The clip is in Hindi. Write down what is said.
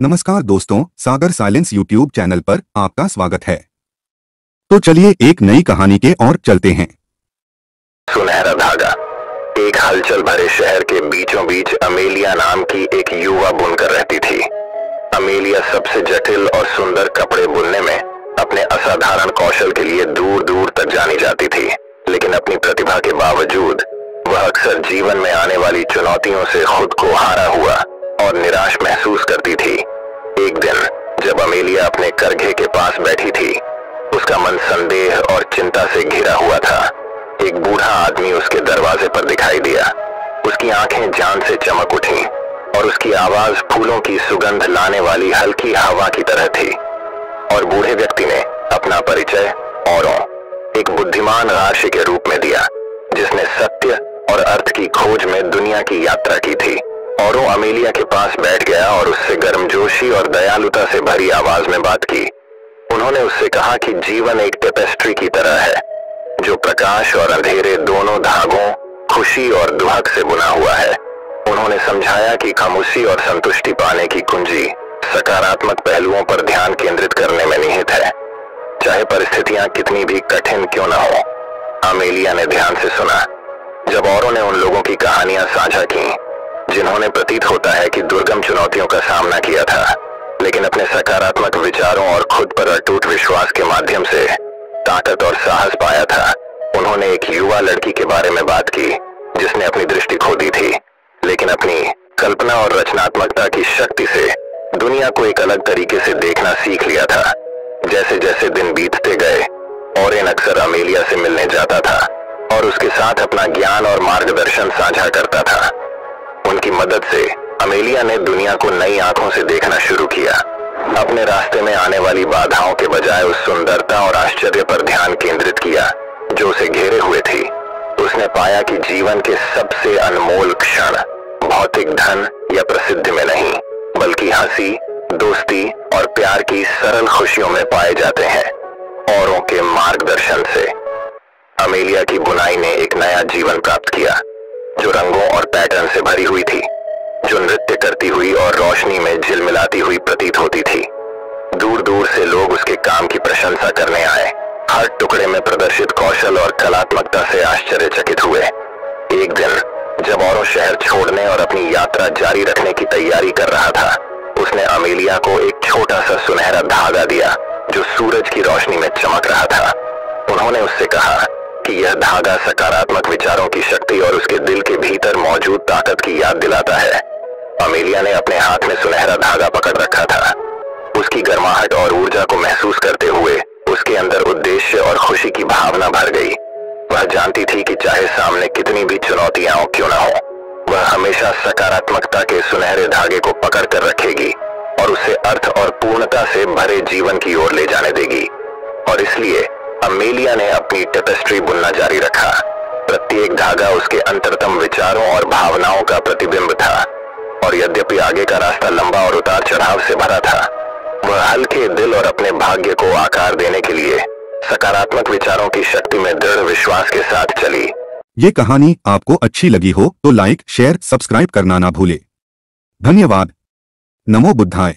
नमस्कार दोस्तों, सागर साइलेंस यूट्यूब चैनल पर आपका स्वागत है। तो चलिए एक नई कहानी के ओर चलते हैं। सुनहरा धागा। एक हलचल भरे शहर के बीचों बीच अमेलिया नाम की एक युवा बुनकर रहती थी। अमेलिया सबसे जटिल और सुंदर कपड़े बुनने में अपने असाधारण कौशल के लिए दूर दूर तक जानी जाती थी, लेकिन अपनी प्रतिभा के बावजूद वह अक्सर जीवन में आने वाली चुनौतियों से खुद को हारा हुआ और निराश महसूस करती थी। एक दिन जब अमेलिया अपने करघे के पास बैठी थी, उसका मन संदेह और चिंता से घिरा हुआ था। एक बूढ़ा आदमी उसके दरवाजे पर दिखाई दिया। उसकी आंखें जान से चमक उठी और उसकी आवाज फूलों की सुगंध लाने वाली हल्की हवा की तरह थी। और बूढ़े व्यक्ति ने अपना परिचय औरों, एक बुद्धिमान राशि के रूप में दिया, जिसने सत्य और अर्थ की खोज में दुनिया की यात्रा की थी। औरों अमेलिया के पास बैठ गया और उससे गर्मजोशी और दयालुता से भरी आवाज में बात की। उन्होंने उससे कहा कि जीवन एक टेपेस्ट्री की तरह है, जो प्रकाश और अंधेरे दोनों धागों, खुशी और दुहक से बुना हुआ है। उन्होंने समझाया कि खामोशी और संतुष्टि पाने की कुंजी सकारात्मक पहलुओं पर ध्यान केंद्रित करने में निहित है, चाहे परिस्थितियां कितनी भी कठिन क्यों न हो। अमेलिया ने ध्यान से सुना जब औरों ने उन लोगों की कहानियां साझा की जिन्होंने प्रतीत होता है कि दुर्गम चुनौतियों का सामना किया था, लेकिन अपने सकारात्मक विचारों और खुद पर अटूट विश्वास के माध्यम से ताकत और साहस पाया था। उन्होंने एक युवा लड़की के बारे में बात की जिसने अपनी दृष्टि खो दी थी, लेकिन अपनी कल्पना और रचनात्मकता की शक्ति से दुनिया को एक अलग तरीके से देखना सीख लिया था। जैसे जैसे दिन बीतते गए, ओरेन अक्सर अमेलिया से मिलने जाता था और उसके साथ अपना ज्ञान और मार्गदर्शन साझा करता था। उनकी मदद से अमेलिया ने दुनिया को नई आंखों से देखना शुरू किया। अपने रास्ते में आने वाली बाधाओं के बजाय उस सुंदरता और आश्चर्य पर ध्यान केंद्रित किया जो उसे घेरे हुए थी। उसने पाया कि जीवन के सबसे अनमोल क्षण भौतिक धन या प्रसिद्धि में नहीं, बल्कि हंसी, दोस्ती और प्यार की सरल खुशियों में पाए जाते हैं। औरों के मार्गदर्शन से अमेलिया की बुनाई ने एक नया जीवन प्राप्त किया, जो रंगों और पैटर्न से भरी हुई थी, जो नृत्य करती हुई और रोशनी में झिलमिलाती हुई प्रतीत होती थी। दूर दूर से लोग उसके काम की प्रशंसा करने आए, हर टुकड़े में प्रदर्शित कौशल और कलात्मकता से आश्चर्यचकित हुए। एक दिन जब औरों शहर छोड़ने और अपनी यात्रा जारी रखने की तैयारी कर रहा था, उसने अमेलिया को एक छोटा सा सुनहरा धागा दिया जो सूरज की रोशनी में चमक रहा था। उन्होंने उससे कहा कि यह धागा सकारात्मक विचारों की शक्ति और उसके दिल के भीतर मौजूद ताकत की याद दिलाता है। अमेलिया ने अपने हाथ में सुनहरा धागा पकड़ रखा था। उसकी गर्माहट और ऊर्जा को महसूस करते हुए उसके अंदर उद्देश्य और खुशी की भावना भर गई। वह जानती थी कि चाहे सामने कितनी भी चुनौतियां क्यों न हो, वह हमेशा सकारात्मकता के सुनहरे धागे को पकड़ कर रखेगी और उसे अर्थ और पूर्णता से भरे जीवन की ओर ले जाने देगी। और इसलिए अमेलिया ने अपनी टेपेस्ट्री बुनना जारी रखा। प्रत्येक धागा उसके अंतरतम विचारों और भावनाओं का प्रतिबिंब था, और यद्यपि आगे का रास्ता लंबा और उतार चढ़ाव से भरा था, वह हल्के दिल और अपने भाग्य को आकार देने के लिए सकारात्मक विचारों की शक्ति में दृढ़ विश्वास के साथ चली। ये कहानी आपको अच्छी लगी हो तो लाइक, शेयर, सब्सक्राइब करना ना भूले। धन्यवाद। नमो बुद्धाय।